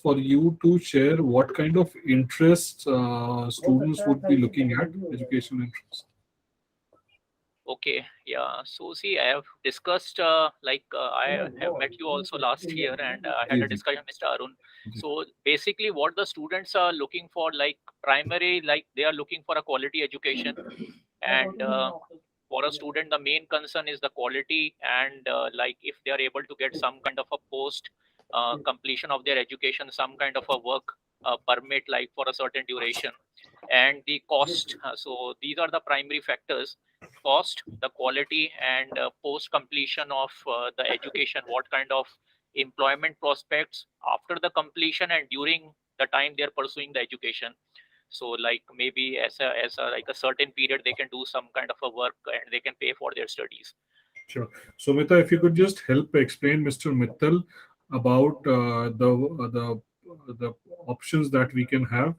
for you to share what kind of interests students would be looking at, education interests. Okay, yeah. So see, I have discussed, I have met you also last year, and I had ji, a ji, discussion, Mr. Arun. Ji. So basically, what the students are looking for, like primary, like they are looking for a quality education, and for a student, the main concern is the quality, and like if they are able to get some kind of a post completion of their education, some kind of a work permit, like for a certain duration, and the cost. So these are the primary factors: cost, the quality, and post completion of the education, what kind of employment prospects after the completion and during the time they are pursuing the education. So like maybe as a like a certain period they can do some kind of a work and they can pay for their studies. Sure. So, Mita, if you could just help explain, Mr. Mittal, about the options that we can have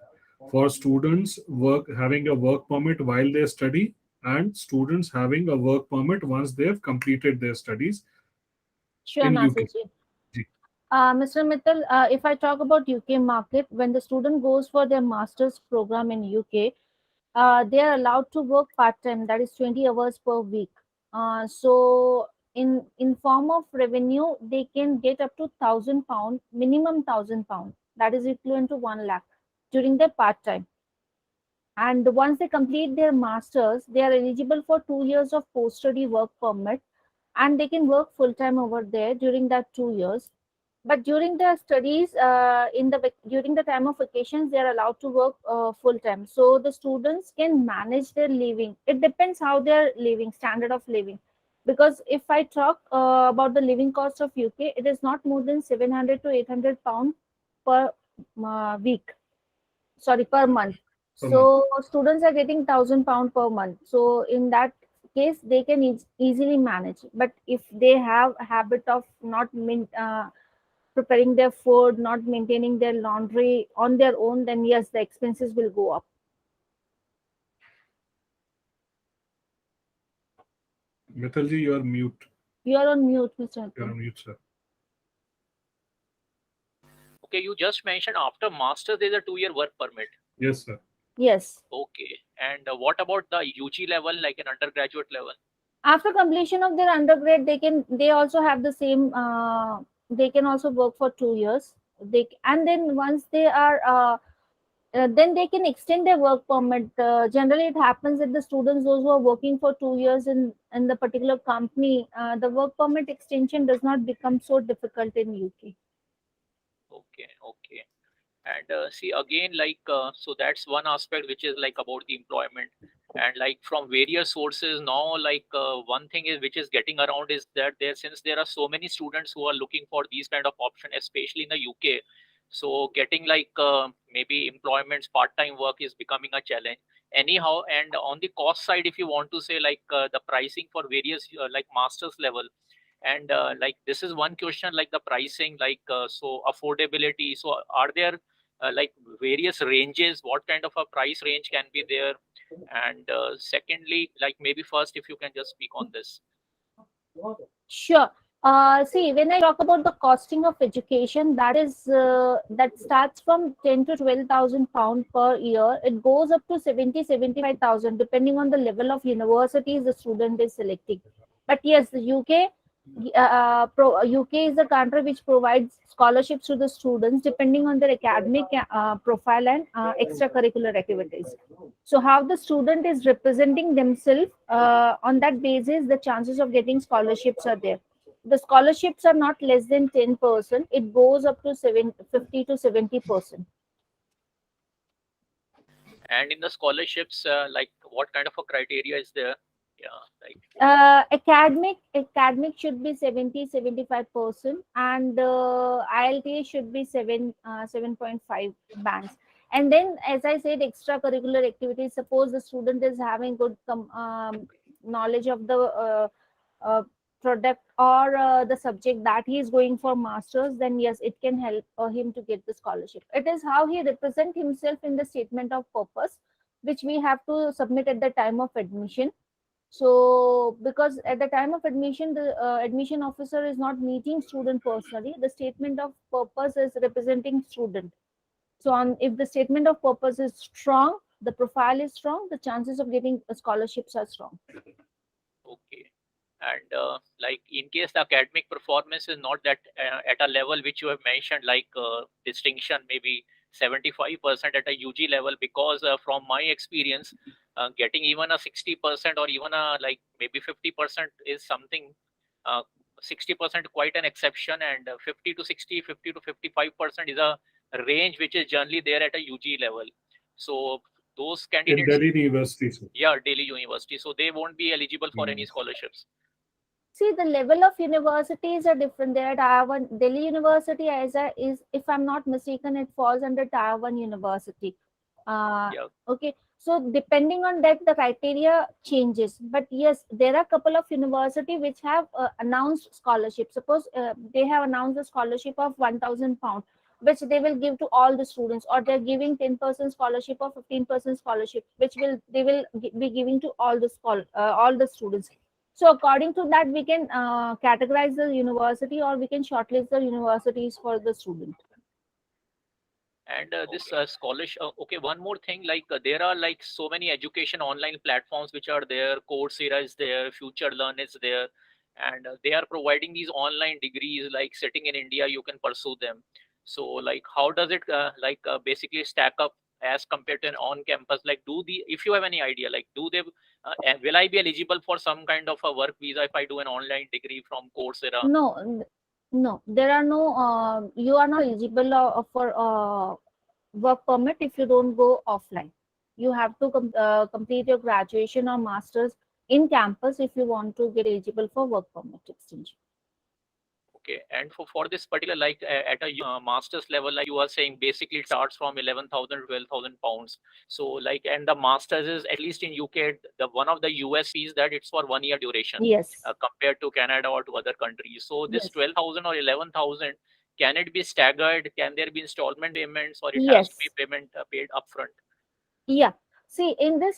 for students work having a work permit while they study, and students having a work permit once they have completed their studies Sure, in UK. Nasir. Ji. Mr. Mittal, if I talk about UK market, when the student goes for their master's program in UK, they are allowed to work part time, that is 20 hours per week. So in form of revenue, they can get up to £1,000, minimum £1,000, that is equivalent to 1 lakh during their part time. And once they complete their masters, they are eligible for 2 years of post study work permit, and they can work full time over there during that 2 years. But during their studies, during the time of vacations, they are allowed to work full time. So the students can manage their living. It depends how they are living, standard of living. Because if I talk about the living cost of UK, it is not more than 700 to 800 pounds per week. Sorry, per month. Per month. So students are getting £1,000 per month. So in that case, they can easily manage. But if they have a habit of not preparing their food, not maintaining their laundry on their own, then yes, the expenses will go up. Mittalji, you are mute. You are on mute, Mr. You are Atul. on mute, sir. Okay, you just mentioned after master there's a 2-year work permit. Yes, sir. Yes. Okay, and what about the UG level, like an undergraduate level? After completion of their undergrad, they also have the same. They can also work for 2 years. And then once they are then they can extend their work permit. Generally, it happens that the students, those who are working for 2 years in the particular company, the work permit extension does not become so difficult in UK. Okay, okay. And see again, like so that's one aspect which is like about the employment, and like from various sources now, like one thing is which is getting around is that there, since there are so many students who are looking for these kind of option, especially in the UK, so getting like maybe employments, part-time work is becoming a challenge anyhow. And on the cost side, if you want to say, like the pricing for various like masters level, and like this is one question, like the pricing, like so affordability, so are there like various ranges, what kind of a price range can be there? And secondly, like maybe first if you can just speak on this. Sure. See, when I talk about the costing of education, that starts from 10 to 12,000 pounds per year. It goes up to 75,000, depending on the level of universities the student is selecting. But yes, the UK is a country which provides scholarships to the students depending on their academic profile and extracurricular activities. So how the student is representing themselves, on that basis, the chances of getting scholarships are there. The scholarships are not less than 10%. It goes up to 50 to 70%. And in the scholarships, like what kind of a criteria is there? Yeah, like Academic should be 70-75%, and ILTA should be 7.5 bands. And then, as I said, extracurricular activities. Suppose the student is having good knowledge of the uh, product or the subject that he is going for masters, then yes, it can help him to get the scholarship. It is how he represent himself in the statement of purpose, which we have to submit at the time of admission. So because at the time of admission, the admission officer is not meeting student personally. The statement of purpose is representing student. So if the statement of purpose is strong, the profile is strong, the chances of getting scholarships are strong. Okay. And like in case the academic performance is not that at a level which you have mentioned, like distinction, maybe 75% at a UG level, because from my experience, getting even a 60% or even a like maybe 50% is something, uh, 60% quite an exception, and 50 to 60, 50 to 55% is a range which is generally there at a UG level. So those In candidates, Delhi University, sir. yeah, Delhi University, so they won't be eligible for any Mm. scholarships. See, the level of universities are different. There at Tier 1, Delhi University is, if I'm not mistaken, it falls under Tier 1 University. Yeah. Okay, so depending on that, the criteria changes. But yes, there are a couple of university which have announced scholarship. Suppose they have announced a scholarship of £1,000, which they will give to all the students, or they're giving 10% scholarship or 15% scholarship, which they will be giving to all the students. So according to that, we can categorize the university, or we can shortlist the universities for the student. And this scholarship, okay, one more thing, like there are like so many education online platforms which are there. Coursera is there, Future Learn is there, and they are providing these online degrees. Like sitting in India, you can pursue them. So like, how does it like basically stack up as compared to an on-campus? Like, if you have any idea, like, and will I be eligible for some kind of a work visa if I do an online degree from Coursera? No, there are no. You are not eligible for work permit if you don't go offline. You have to complete your graduation or masters in campus if you want to get eligible for work permit extension. Okay, and for this particular, like at a master's level, like you are saying, basically it starts from 11,000, 12,000 pounds. So like, and the master's is, at least in UK, the one of the US fees that it's for 1 year duration, Yes, compared to Canada or to other countries. So this yes, 12,000 or 11,000, can it be staggered? Can there be installment payments, or it has to be yes. payment paid upfront? Yeah. See, in this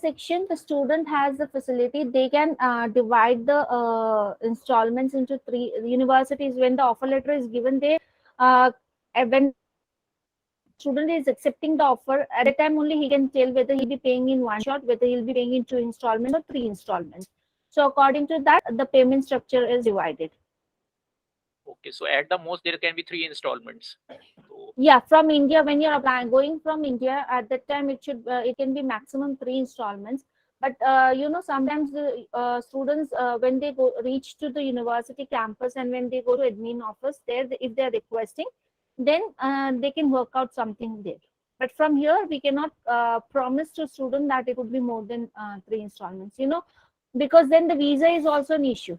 section, the student has the facility. They can divide the installments into three. Universities, when the offer letter is given, they when student is accepting the offer, at that time only he can tell whether he'll be paying in one shot, whether he'll be paying in two installments or three installments. So according to that, the payment structure is divided. Okay, so at the most there can be 3 installments. So Yeah, from India, when you're applying, going from India, at that time it can be maximum three installments. But sometimes the students, when they reach to the university campus, and when they go to admin office there, if they're requesting, then they can work out something there. But from here, we cannot promise to student that it would be more than three installments. Because then the visa is also an issue.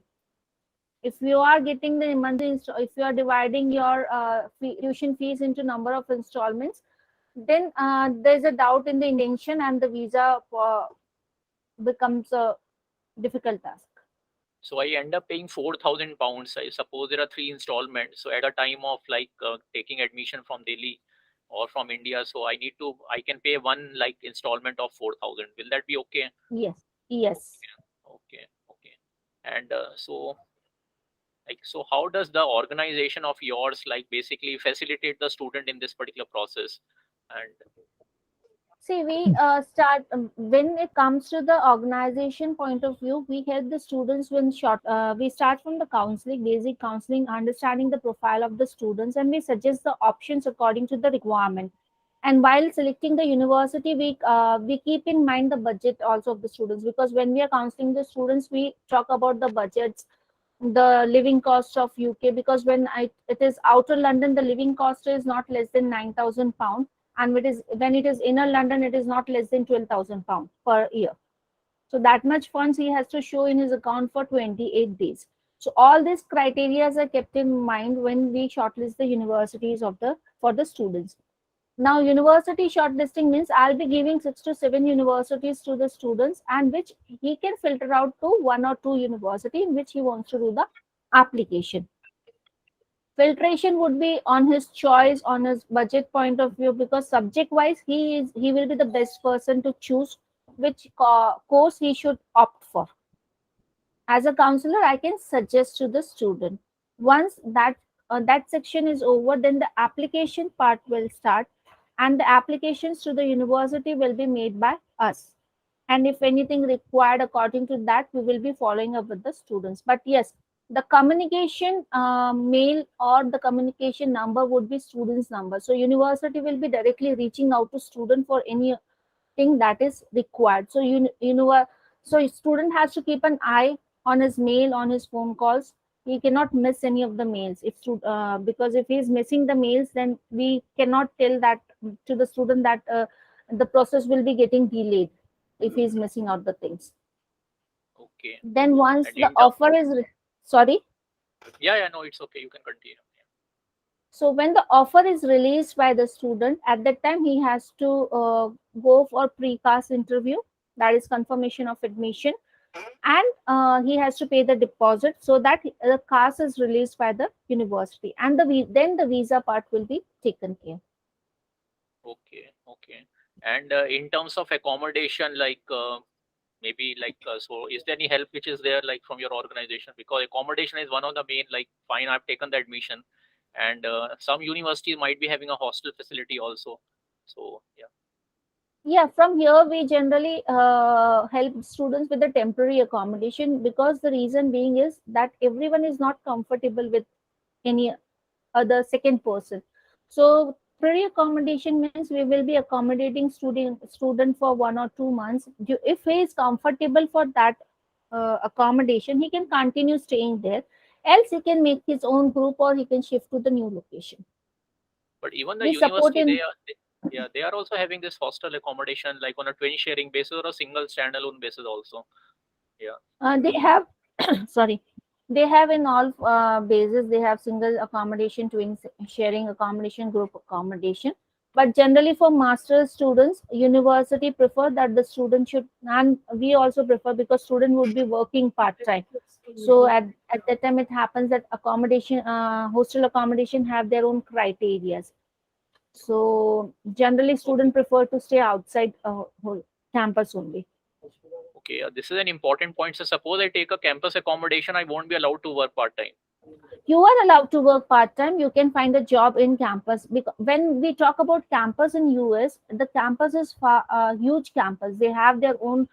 If you are getting the monthly, if you are dividing your tuition fees into number of installments, then there's a doubt in the intention, and the visa becomes a difficult task. So I end up paying 4,000 pounds. I suppose there are 3 installments. So at a time of like taking admission from Delhi or from India, so I can pay one like installment of 4,000. Will that be okay? Yes, yes. Okay, okay. And so how does the organization of yours like basically facilitate the student in this particular process? And See, we start when it comes to the organization point of view, we help the students when we start from the counseling, basic counseling, understanding the profile of the students, and we suggest the options according to the requirement. And while selecting the university, we keep in mind the budget also of the students, because when we are counseling the students, we talk about the budgets, the living cost of UK, because it is outer London, the living cost is not less than £9,000, and when it is inner London, it is not less than £12,000 per year. So that much funds he has to show in his account for 28 days. So all these criteria are kept in mind when we shortlist the universities for the students. Now, university shortlisting means I'll be giving 6 to 7 universities to the students, and which he can filter out to one or two university in which he wants to do the application. Filtration would be on his choice, on his budget point of view, because subject wise he will be the best person to choose which course he should opt for. As a counselor, I can suggest to the student. Once that section is over, then the application part will start, and the applications to the university will be made by us. And if anything required according to that, we will be following up with the students. But yes, the communication mail or the communication number would be student's number. So university will be directly reaching out to student for any thing that is required. So so student has to keep an eye on his mail, on his phone calls. He cannot miss any of the mails. Because if he is missing the mails, then we cannot tell that to the student that the process will be getting delayed if he is missing out the things. Okay. Then once And the in offer is sorry. yeah, no, it's okay. You can continue. So when the offer is released by the student, at that time he has to go for precast interview, that is confirmation of admission, and he has to pay the deposit so that the cast is released by the university, and then the visa part will be taken care. Okay, okay. And in terms of accommodation, like maybe like so, is there any help which is there like from your organization? Because accommodation is one of the main, like, fine, I've taken the admission, and some universities might be having a hostel facility also. So yeah. Yeah, from here we generally help students with the temporary accommodation, because the reason being is that everyone is not comfortable with any other second person. So pre-accommodation means we will be accommodating student for 1 or 2 months. If he is comfortable for that accommodation, he can continue staying there. Else he can make his own group or he can shift to the new location. But even the We support university, in. yeah, they are also having this hostel accommodation like on a twin sharing basis or a single standalone basis also. Yeah. They have sorry, they have in all bases. They have single accommodation, twin sharing accommodation, group accommodation. But generally for master's students, university prefer that the student should, and we also prefer, because student would be working part-time. So at that time it happens that accommodation, hostel accommodation have their own criterias. So generally Okay. student prefer to stay outside whole campus only. Okay. This is an important point. So suppose I take a campus accommodation, I won't be allowed to work part time. You are allowed to work part time. You can find a job in campus, because when we talk about campus in US, the campus is huge campus. They have their own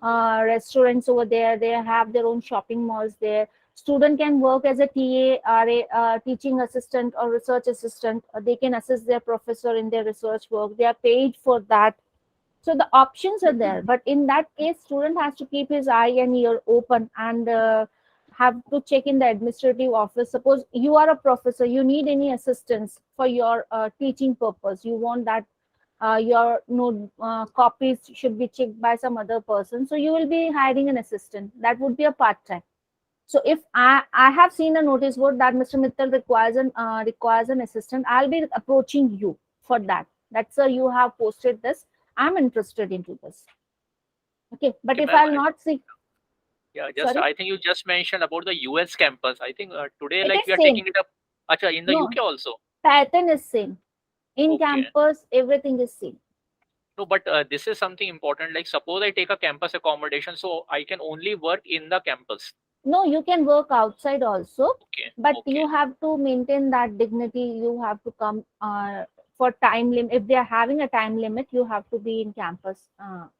restaurants over there. They have their own shopping malls there. Student can work as a TA, RA, teaching assistant or research assistant. They can assist their professor in their research work. They are paid for that. So the options are there, but in that case student has to keep his eye and ear open, and have to check in the administrative office. Suppose you are a professor, you need any assistance for your teaching purpose, you want that your note copies should be checked by some other person, so you will be hiring an assistant. That would be a part-time. So if I have seen a notice board that Mr. Mittal requires an assistant, I'll be approaching you for that. That sir, you have posted this. I'm interested into this. Okay, but Okay, if ma'am. I'll not see, Yeah, just sorry, I think you just mentioned about the US campus. I think today, it like, we is are same. taking it up. Acha, in the No, UK also. pattern is same. In Okay. campus, everything is same. No, but this is something important. Like, suppose I take a campus accommodation, so I can only work in the campus. No, you can work outside also, Okay. but Okay. you have to maintain that dignity. You have to come for time limit. If they are having a time limit, you have to be in campus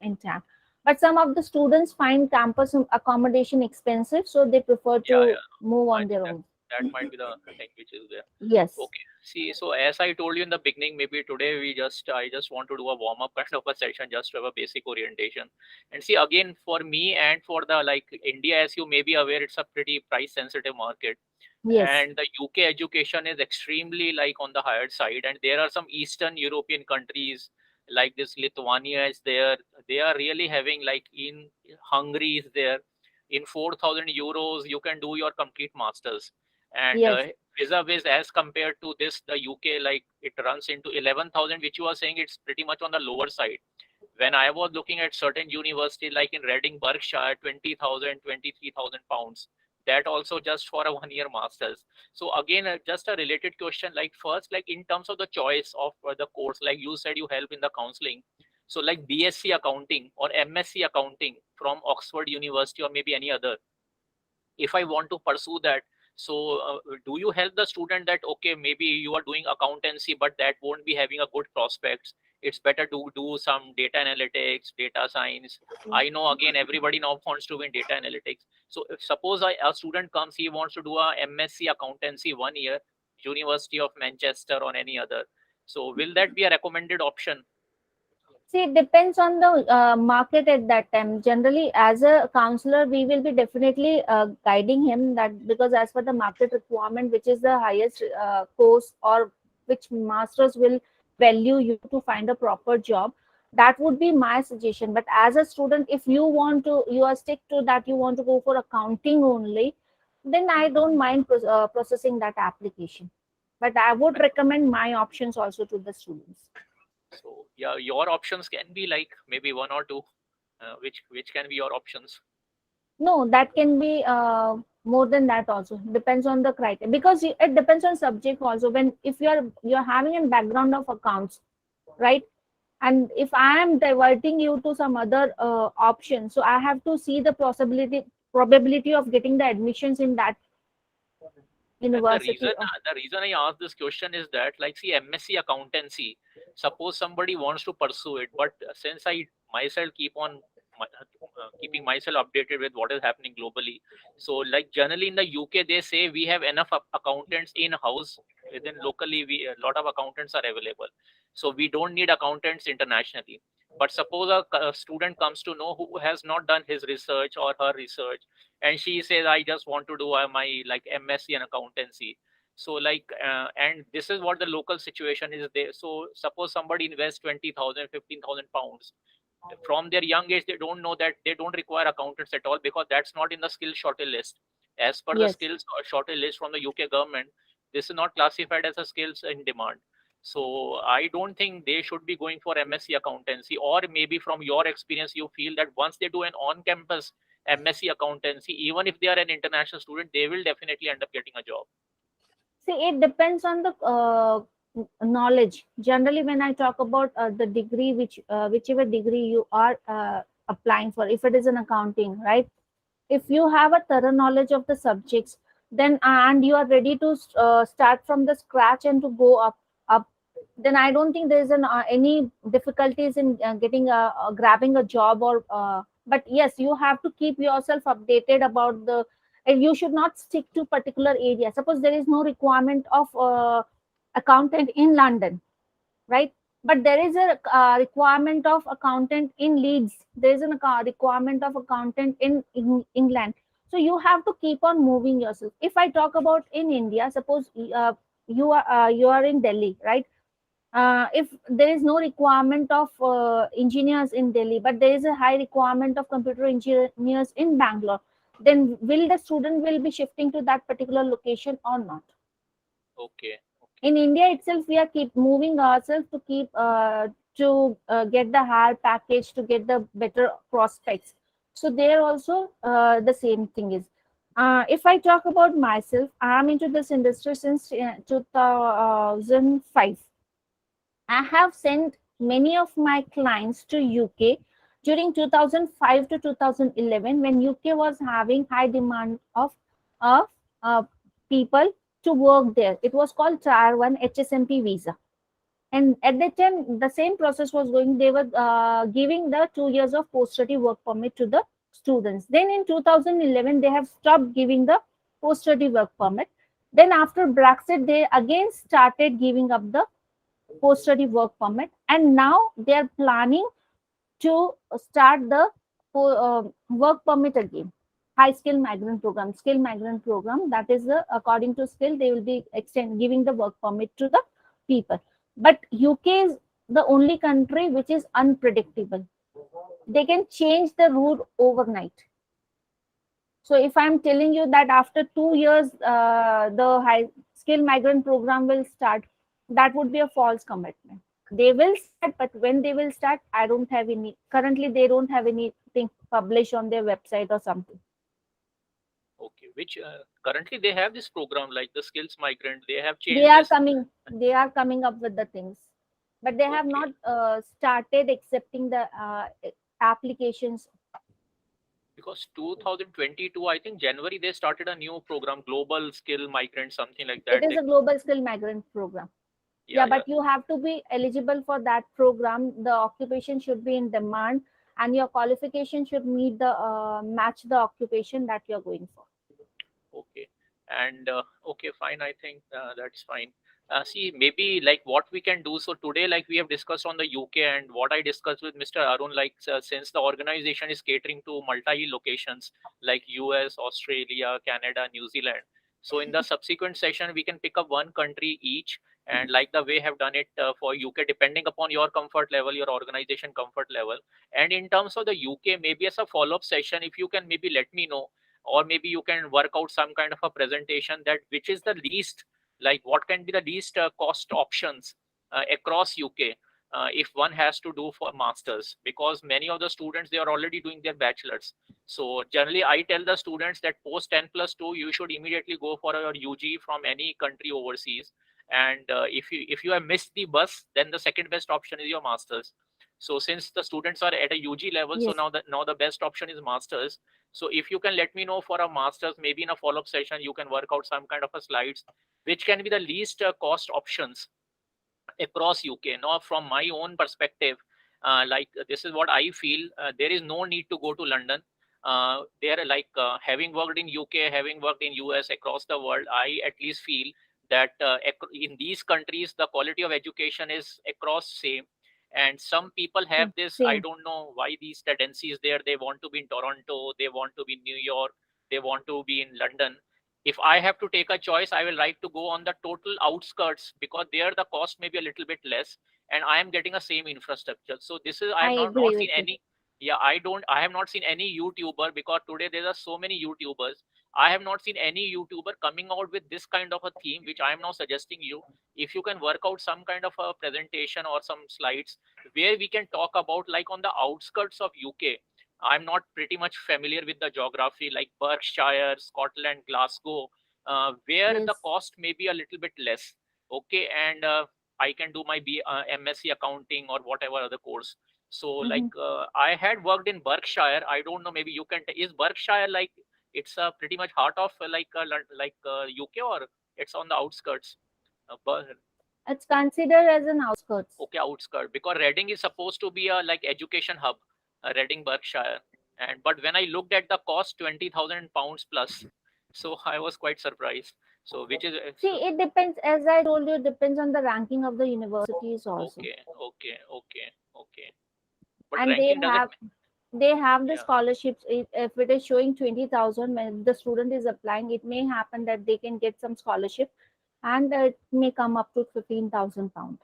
in time. But some of the students find campus accommodation expensive, so they prefer Yeah, to yeah. move I on think their that own. that might be the thing which is there. Yes, Okay. See, so as I told you in the beginning, maybe today I just want to do a warm up kind of a session just to have a basic orientation. And see, again, for me and for the, like, India, as you may be aware, it's a pretty price sensitive market. yes, And the UK education is extremely, like, on the higher side. And there are some Eastern European countries like this, Lithuania is there. They are really having, like, in Hungary is there. In 4,000 euros, you can do your complete masters. And yes, vis-a-vis, as compared to this, the UK, like, it runs into 11,000, which you are saying it's pretty much on the lower side. When I was looking at certain universities like in Reading, Berkshire, 20,000, 23,000 pounds. That also just for a 1 year masters. So again, just a related question. Like, first, like, in terms of the choice of the course, like you said, you help in the counseling. So like BSc accounting or MSc accounting from Oxford University or maybe any other. if I want to pursue that, so do you help the student that okay, maybe you are doing accountancy, but that won't be having a good prospects. It's better to do some data analytics, data science. I know again everybody now wants to win data analytics. So if suppose a student comes, he wants to do a MSc accountancy 1 year, University of Manchester or any other. So will that be a recommended option? See, it depends on the market at that time. Generally, as a counselor, we will be definitely guiding him that, because as per the market requirement, which is the highest course or which masters will value you to find a proper job, that would be my suggestion. But as a student, if you want to, you are stick to that, you want to go for accounting only, then I don't mind processing that application. But I would recommend my options also to the students. So yeah, your options can be like maybe one or two. Which can be your options? No, that can be more than that also. Depends on the criteria, because it depends on subject also. When if you're having a background of accounts, right? And if I am diverting you to some other option, so I have to see the probability of getting the admissions in that And university. the reason I ask this question is that, like, see, MSc accountancy. Suppose somebody wants to pursue it, but since I myself keep on keeping myself updated with what is happening globally, so like generally in the UK they say we have enough accountants in house. Within locally, we a lot of accountants are available, so we don't need accountants internationally. But suppose a student comes to know who has not done his research or her research, and she says I just want to do my like MSc in accountancy. So like and this is what the local situation is there. So suppose somebody invests 20,000, 15,000 pounds. From their young age they don't know that they don't require accountants at all, because that's not in the skill shortage list. As per the Yes. skills shortage list from the UK government, this is not classified as a skills in demand. So I don't think they should be going for MSc accountancy. Or maybe from your experience you feel that once they do an on campus MSc accountancy, even if they are an international student, they will definitely end up getting a job. See, it depends on the knowledge. Generally, when I talk about the degree, whichever degree you are applying for, if it is an accounting, right? If you have a thorough knowledge of the subjects, then and you are ready to start from the scratch and to go up, then I don't think there is any difficulties in getting grabbing a job or but yes, you have to keep yourself updated about the, and you should not stick to particular area. Suppose there is no requirement of accountant in London, right? But there is a requirement of accountant in Leeds. There is a requirement of accountant in England. So you have to keep on moving yourself. If I talk about in India, suppose you are in Delhi, right? If there is no requirement of engineers in Delhi, but there is a high requirement of computer engineers in Bangalore, then will the student will be shifting to that particular location or not? Okay, okay, In India itself, we are keep moving ourselves to keep get the higher package, to get the better prospects. So there also the same thing is. If I talk about myself, I am into this industry since 2005. I have sent many of my clients to UK during 2005 to 2011, when UK was having high demand of uh, people to work there. It was called Tier 1 HSMP visa. And at that time, the same process was going. They were giving the 2 years of post-study work permit to the students. Then in 2011, they have stopped giving the post-study work permit. Then after Brexit, they again started giving up the post-study work permit, and now they are planning to start the work permit again. High skill migrant program, skill migrant program. That is according to skill, they will be giving the work permit to the people. But UK is the only country which is unpredictable. They can change the route overnight. So if I'm telling you that after 2 years, the high skill migrant program will start, that would be a false commitment. They will start, but when they will start, I don't have any. Currently, they don't have anything published on their website or something. okay. Which currently they have this program like the skills migrant. They have They changed are this. coming. They are coming up with the things, but they have Okay. not started accepting the applications. Because 2022, I think January, they started a new program, Global Skill Migrant, something like It that. is a global skill migrant program. Yeah, Yeah, yeah. but you have to be eligible for that program. The occupation should be in demand, and your qualification should meet the match the occupation that you're going for. Okay. And okay, fine. I think that's fine. See, maybe like what we can do. So today, like we have discussed on the UK, and what I discussed with Mr. Arun, like since the organization is catering to multi locations like US, Australia, Canada, New Zealand. So in the subsequent session, we can pick up one country each, and like the way have done it for UK, depending upon your comfort level, your organization comfort level. And in terms of the UK, maybe as a follow-up session, if you can maybe let me know, or maybe you can work out some kind of a presentation that which is the least, like what can be the least cost options across UK if one has to do for masters, because many of the students, they are already doing their bachelors. So generally I tell the students that post 10+2 you should immediately go for your UG from any country overseas. And if you have missed the bus, then the second best option is your masters. So since the students are at a UG level, so Yes. now the best option is masters. So if you can let me know for a master's, maybe in a follow-up session, you can work out some kind of a slides, which can be the least cost options across UK. Now, from my own perspective, like this is what I feel. There is no need to go to London. There, like having worked in UK, having worked in US, across the world, I at least feel that in these countries, the quality of education is across same. And some people have this, I Same. don't know why these tendencies there. They want to be in Toronto, they want to be in New York, they want to be in London. If I have to take a choice, I will like to go on the total outskirts, because there the cost may be a little bit less, and I am getting a same infrastructure. So this is, I I have not agree seen with you. any. Yeah, I have not seen any YouTuber, because today there are so many YouTubers. I have not seen any YouTuber coming out with this kind of a theme, which I am now suggesting you. If you can work out some kind of a presentation or some slides where we can talk about, like on the outskirts of UK. I'm not pretty much familiar with the geography, like Berkshire, Scotland, Glasgow, where the Yes. cost may be a little bit less. Okay, and I can do my MSc accounting or whatever other course. So, like Hmm. I had worked in Berkshire. I don't know. Maybe you can. Is Berkshire like it's pretty much heart of UK, or it's on the outskirts? Ber- It's considered as an outskirts. okay, outskirt, because Reading is supposed to be a like education hub, Reading, Berkshire. And but when I looked at the cost, 20,000 pounds plus, so I was quite surprised. So which is See, it depends. As I told you, it depends on the ranking of the universities also, okay, okay, okay, okay. But and ranking doesn't. they have the Yeah. scholarships. If it is showing 20,000 when the student is applying, it may happen that they can get some scholarship, and it may come up to 15,000 pound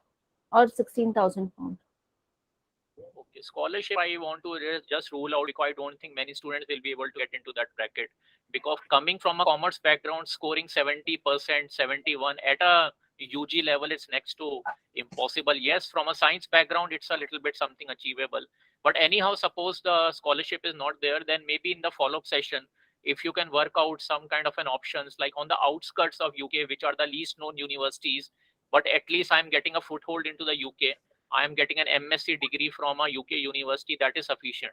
or 16,000 pound. Okay, scholarship I want to just rule out, because I don't think many students will be able to get into that bracket. Because coming from a commerce background, scoring 70%, 71 at a UG level is next to impossible. Yes, from a science background, it's a little bit something achievable. But anyhow, suppose the scholarship is not there, then maybe in the follow-up session, if you can work out some kind of an options like on the outskirts of UK, which are the least known universities, but at least I'm getting a foothold into the UK. I am getting an MSc degree from a UK university, that is sufficient.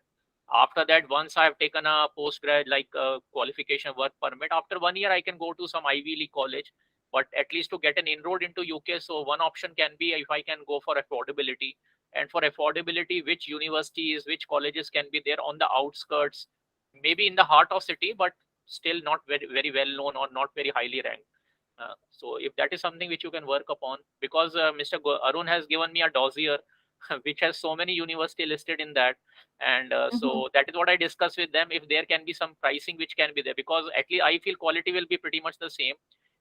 After that, once I have taken a postgrad like qualification work permit, after 1 year I can go to some Ivy League college. But at least to get an inroad into UK, so one option can be if I can go for affordability. And for affordability, which universities, which colleges can be there on the outskirts, maybe in the heart of city, but still not very very well known or not very highly ranked. So if that is something which you can work upon, because Mr. Arun has given me a dossier which has so many university listed in that, and Hmm. so that is what I discussed with them. If there can be some pricing which can be there, because at least I feel quality will be pretty much the same,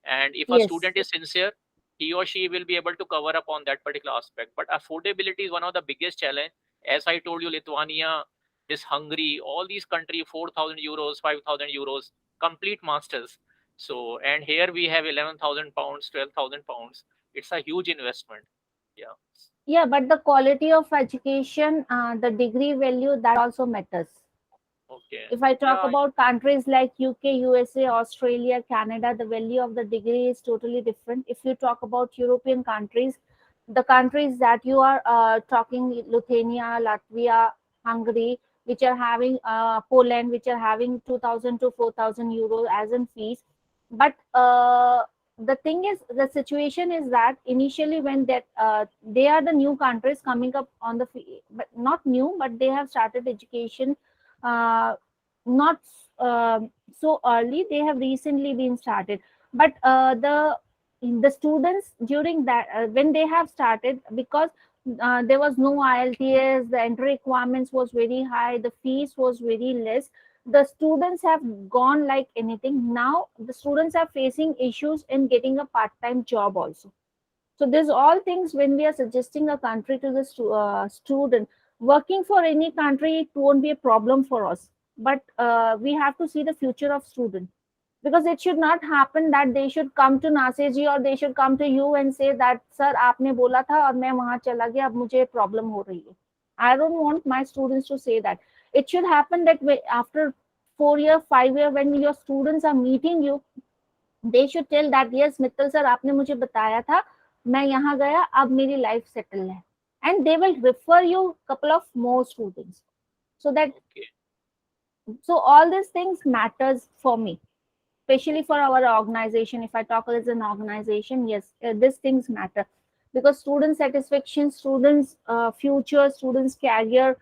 and if a Yes. student is sincere, he or she will be able to cover up on that particular aspect. But affordability is one of the biggest challenge. As I told you, Lithuania, this Hungary, all these countries, 4,000 euros, 5,000 euros, complete masters. So, and here we have 11,000 pounds, 12,000 pounds. It's a huge investment. Yeah. Yeah, but the quality of education, the degree value, that also matters. Okay. If I talk Yeah. about countries like UK, USA, Australia, Canada, the value of the degree is totally different. If you talk about European countries, the countries that you are talking, Lithuania, Latvia, Hungary, which are having Poland, which are having 2,000 to 4,000 euros as in fees. But the thing is, the situation is that initially when that they are the new countries coming up on the but not new, but they have started education not so early. They have recently been started, but the students during that when they have started, because there was no IELTS, the entry requirements was very high, the fees was very less. The students have gone like anything. Now the students are facing issues in getting a part-time job also. So these all things, when we are suggesting a country to the student, working for any country, it won't be a problem for us. But we have to see the future of student, because it should not happen that they should come to Naseji or they should come to you and say that sir आपने बोला था और मैं वहां चला गया, अब मुझे प्रॉब्लम हो रही है. I don't want my students to say that. It should happen that way after 4 year 5 year, when your students are meeting you, they should tell that yes Mittal sir आपने मुझे बताया था, मैं यहाँ गया, अब मेरी लाइफ सेटल है, and they will refer you couple of more students. So that Okay. so all these things matters for me, especially for our organization. If I talk as an organization, yes, these things matter, because student satisfaction, students future, students career,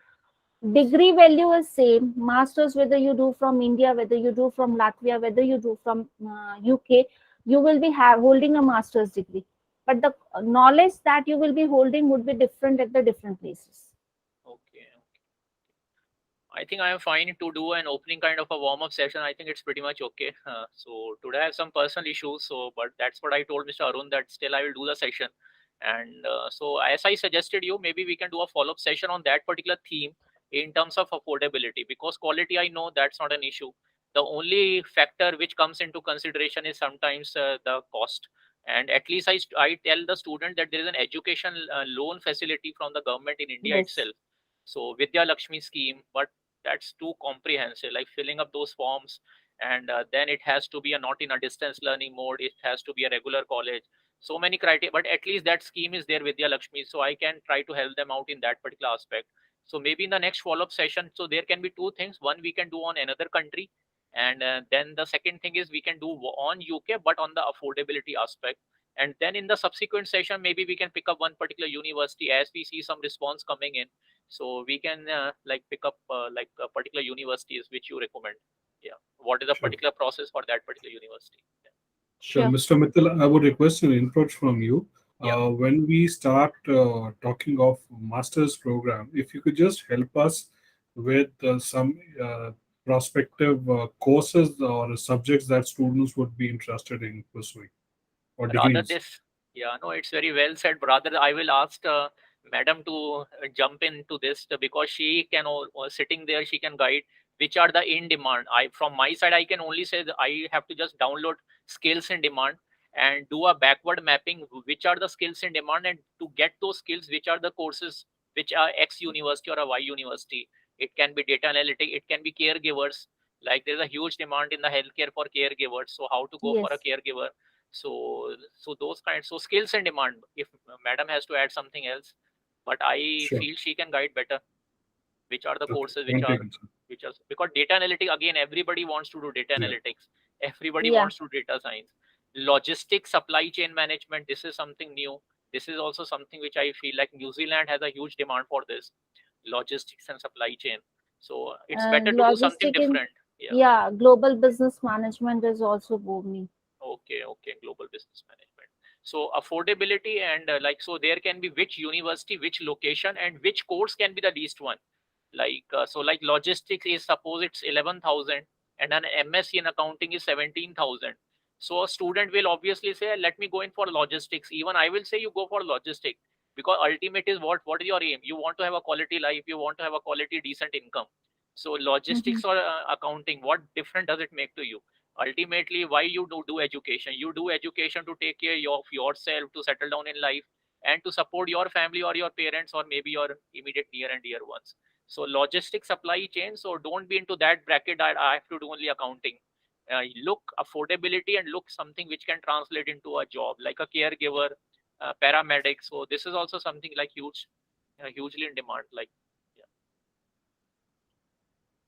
degree value is same. Masters, whether you do from India, whether you do from Latvia, whether you do from UK, you will be holding a master's degree, but the knowledge that you will be holding would be different at the different places. Okay. I think I am fine to do an opening kind of a warm-up session. I think it's pretty much okay. So today I have some personal issues, so but that's what I told Mr. Arun, that still I will do the session. And so as I suggested you, maybe we can do a follow-up session on that particular theme in terms of affordability, because quality, I know that's not an issue. The only factor which comes into consideration is sometimes the cost. And at least I tell the student that there is an education loan facility from the government in India Yes. itself. So Vidya Lakshmi scheme, but that's too comprehensive, like filling up those forms, and then it has to be a not in a distance learning mode, it has to be a regular college, so many criteria, but at least that scheme is there with Vidya Lakshmi, so I can try to help them out in that particular aspect. So maybe in the next follow-up session, so there can be two things: one we can do on another country, and then the second thing is we can do on UK but on the affordability aspect. And then in the subsequent session, maybe we can pick up one particular university as we see some response coming in, so we can like pick up like particular universities which you recommend. Yeah, what is the Sure. particular process for that particular university? Sure, Sure. Mr. Mittal, I would request an input from you. Yeah. When we start talking of master's program, if you could just help us with some prospective courses or subjects that students would be interested in pursuing, or Rather degrees. this, yeah, no, it's very well said. Rather, I will ask madam to jump into this because she can sitting there, she can guide which are the in demand. I from my side, I can only say that I have to just download skills in demand and do a backward mapping, which are the skills in demand, and to get those skills, which are the courses which are X university or a Y university. It can be data analytic, it can be caregivers. Like there's a huge demand in the healthcare for caregivers. So how to go for a Yes. caregiver? So those kinds, so skills and demand, if madam has to add something else, but I Sure. feel she can guide better which are the Okay. courses Point taken, sir. which are, because data analytics, again, everybody wants to do data Yeah. analytics, everybody Yeah. wants to do data science. Logistics, supply chain management, this is something new. This is also something which I feel like New Zealand has a huge demand for this, logistics and supply chain. So it's better And to do something logistic in, different. Yeah. yeah, global business management is also booming. Okay, global business management. So affordability and like, so there can be which university, which location, and which course can be the least one. Like so, like logistics is, suppose it's 11,000, and an MSc in accounting is 17,000. So a student will obviously say, let me go in for logistics. Even I will say you go for logistics, because ultimate is what is your aim? You want to have a quality life, you want to have a quality decent income. So Mhm. logistics or accounting, what difference does it make to you? Ultimately, why you do education? You do education to take care of yourself, to settle down in life, and to support your family or your parents or maybe your immediate near and dear ones. So logistics, supply chain, so don't be into that bracket that I have to do only accounting. Look affordability and look something which can translate into a job like a caregiver, paramedic. So this is also something like hugely in demand, like, yeah.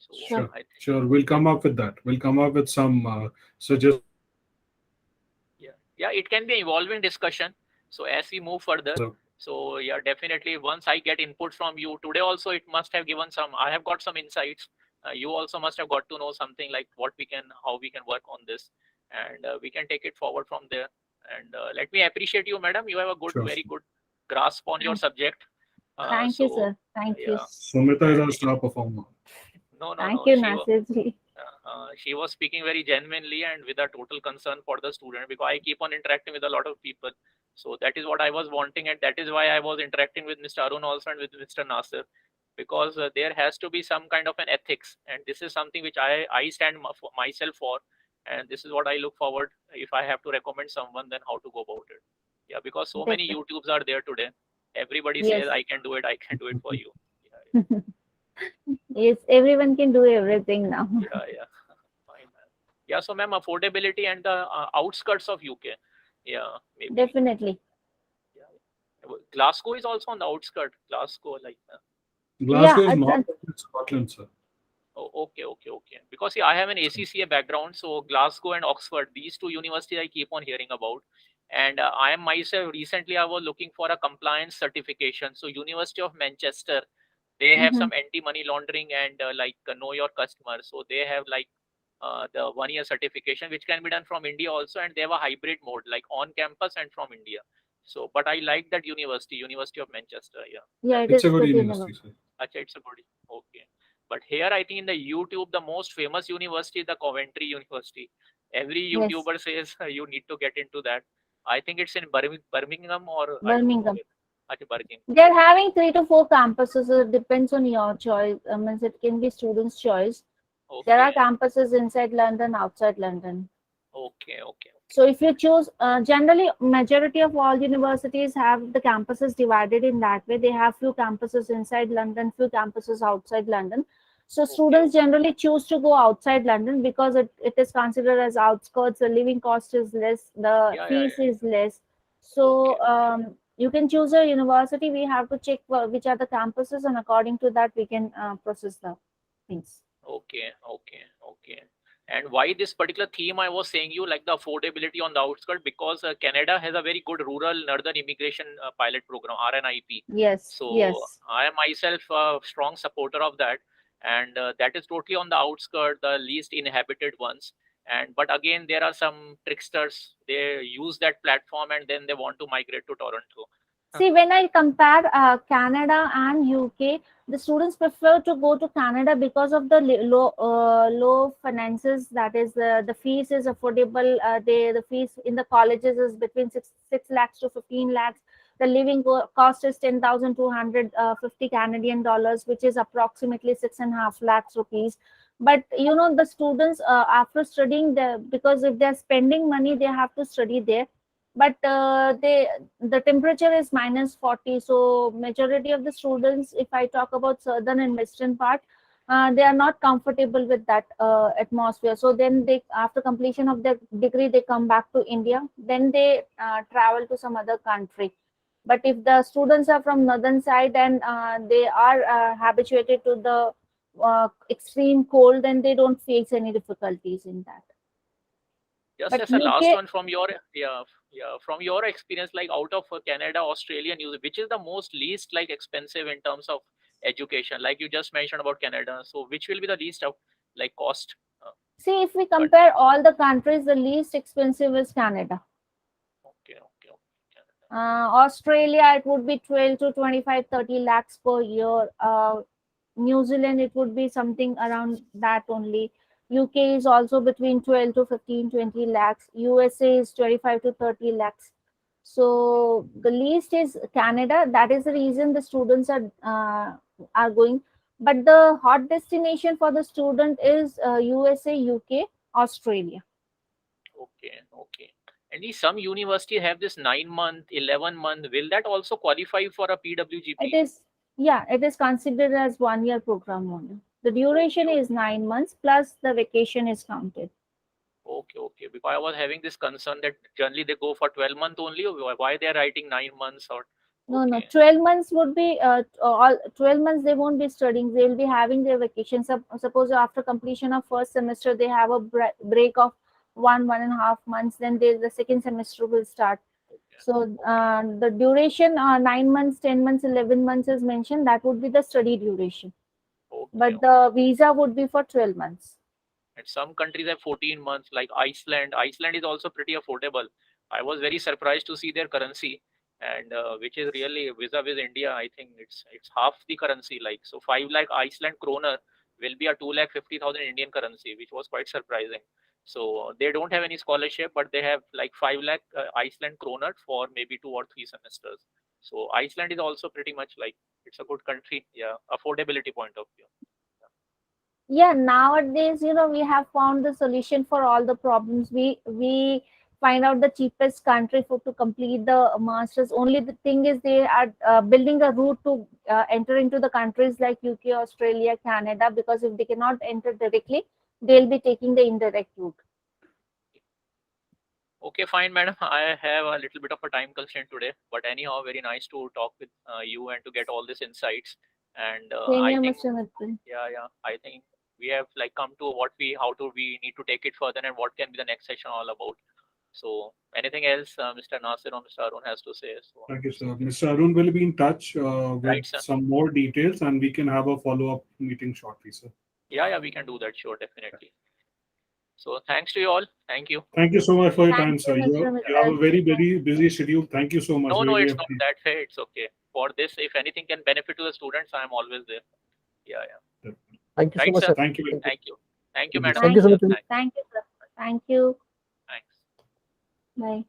So Sure. Sure, I think, sure. We'll come up with that. We'll come up with some suggestions on how we can yeah, it can be evolving discussion. So as we move further, so yeah, definitely once I get input from you today also, it must have given some, I have got some insights. You also must have got to know something like what we can, how we can work on this, and we can take it forward from there. And let me appreciate you, madam. You have a good, sure. very good grasp on your Thank, subject. thank you, So sir. Thank you. yeah, Sumita is and our star performer. no, no, Thank no. you, Nasir ji. She was speaking very genuinely and with a total concern for the student, because I keep on interacting with a lot of people. So that is what I was wanting, and that is why I was interacting with Mr. Arun also and with Mr. Nasir, because there has to be some kind of an ethics, and this is something which I stand for myself for, and this is what I look forward. If I have to recommend someone, then how to go about it. Yeah, because so many Definitely. YouTubes are there today. Everybody Yes. says I can do it, I can do it for you. Yeah, Yes, everyone can do everything now. yeah, yeah. Fine, ma'am. Yeah, so ma'am, affordability and the outskirts of UK. Yeah, maybe. Definitely. Yeah. Glasgow is also on the outskirts. Glasgow, like. Yeah, Glasgow is north of Scotland, sir. Oh, okay, okay, okay. Because see, I have an ACCA background, so Glasgow and Oxford, these two universities I keep on hearing about. And I am myself recently I was looking for a compliance certification. So University of Manchester, they have hmm some anti-money laundering and know your customer. So they have like the 1 year certification, which can be done from India also, and they have a hybrid mode, like on campus and from India. So, but I like that university, University of Manchester. Yeah, Yeah, that it It's is a is. good good university, sir. Acha, it's a good. Okay. But here, I think in the YouTube, the most famous university is the Coventry University. Every Yes, YouTuber says you need to get into that. I think it's in Birmingham, or I don't know. Birmingham. Acha, Birmingham. They're having 3 to 4 campuses. So it depends on your choice. Means it can be students' choice. There are Okay. campuses inside London, outside London. Okay. Okay. Okay. So if you choose, generally majority of all universities have the campuses divided in that way. They have few campuses inside London, few campuses outside London. So Okay. students generally choose to go outside London because it is considered as outskirts. The living cost is less, the Yeah. Yeah. fees Yeah. is less. Okay. So you can choose a university. We have to check which are the campuses, and according to that we can process the things. Okay, okay, okay. And why this particular theme I was saying you, like the affordability on the outskirts, because Canada has a very good rural northern immigration pilot program, RNIP. Yes, So yes. I am myself a strong supporter of that, and that is totally on the outskirts, the least inhabited ones. And but again, there are some tricksters. They use that platform and then they want to migrate to Toronto. See, when I compare Canada and UK, the students prefer to go to Canada because of the low finances. That is, the fees is affordable. The fees in the colleges is between six lakhs to 15 lakhs. The living cost is 10,250 Canadian dollars, which is approximately 6.5 lakhs rupees. But you know, the students after studying there, because if they're spending money, they have to study there. But the temperature is -40, so majority of the students, if I talk about southern and western part, they are not comfortable with that atmosphere. So then they, after completion of their degree, they come back to India, then they travel to some other country. But if the students are from northern side and they are habituated to the extreme cold, then they don't face any difficulties in that. Just But as a last UK, one from your, yeah, from your experience, like out of Canada, Australia, New Zealand, which is the most least like expensive in terms of education? Like you just mentioned about Canada, so which will be the least of like cost? Uh, see, if we country? compare all the countries, the least expensive is Canada. Okay, okay, okay. Canada. Australia, it would be 12 to 25, 30 lakhs per year. New Zealand, it would be something around that only. UK is also between 12 to 15, 20 lakhs. USA is 25 to 30 lakhs. So the least is Canada. That is the reason the students are going. But the hot destination for the student is USA, UK, Australia. Okay, okay. And these some university have this 9 month, 11 month. Will that also qualify for a It PWGP? is, yeah, it is considered as 1 year program only. The Okay, duration okay. is 9 months plus the vacation is counted. Okay, okay. Because I was having this concern that generally they go for 12 month only, or why they are writing 9 months or No, no. Okay. 12 months would be all 12 months they won't be studying. They will be having their vacation. Suppose after completion of first semester, they have a break of 1.5 months. Then the second semester will start. Okay. So the duration 9 months, 10 months, 11 months is mentioned. That would be the study duration. Okay. But the visa would be for 12 months. And some countries have 14 months, like Iceland. Iceland is also pretty affordable. I was very surprised to see their currency, and which is really vis-a-vis India. I think it's half the currency. Like, so 5 lakh Iceland kroner will be a 2,50,000 Indian currency, which was quite surprising. So they don't have any scholarship, but they have like 5 lakh Iceland kroner for maybe 2 or 3 semesters. So Iceland is also pretty much like, it's a good country. Yeah, affordability point of view. Yeah, nowadays, we have found the solution for all the problems. We find out the cheapest country for to complete the masters. Only the thing is they are building a route to enter into the countries like UK, Australia, Canada, because if they cannot enter directly, they'll be taking the indirect route. Okay, fine, madam. I have a little bit of a time constraint today, but anyhow, very nice to talk with you and to get all these insights. And Same I here, think, Mr. Mittal. yeah, I think we have like come to how do we need to take it further and what can be the next session all about. So, anything else, Mr. Nasir or Mr. Arun has to say? So, Thank you, sir. Mr. Arun will be in touch with right, sir. some more details, and we can have a follow-up meeting shortly, sir. Yeah, we can do that. Sure, definitely. So, thanks to you all. Thank you. Thank you so much for your Thank time, sir. you, Mr. You have a Mittal. very, very busy schedule. Thank you so much. No, Really it's not appreciate. that way. It's okay. For this, if anything can benefit to the students, I'm always there. Yeah. it. Thank you so Right, much, sir. sir. Thank you. Thank you. Thank you, Thank you, madam. sir. Thank you so much. Thank you, sir. Thank you. Thanks. Bye.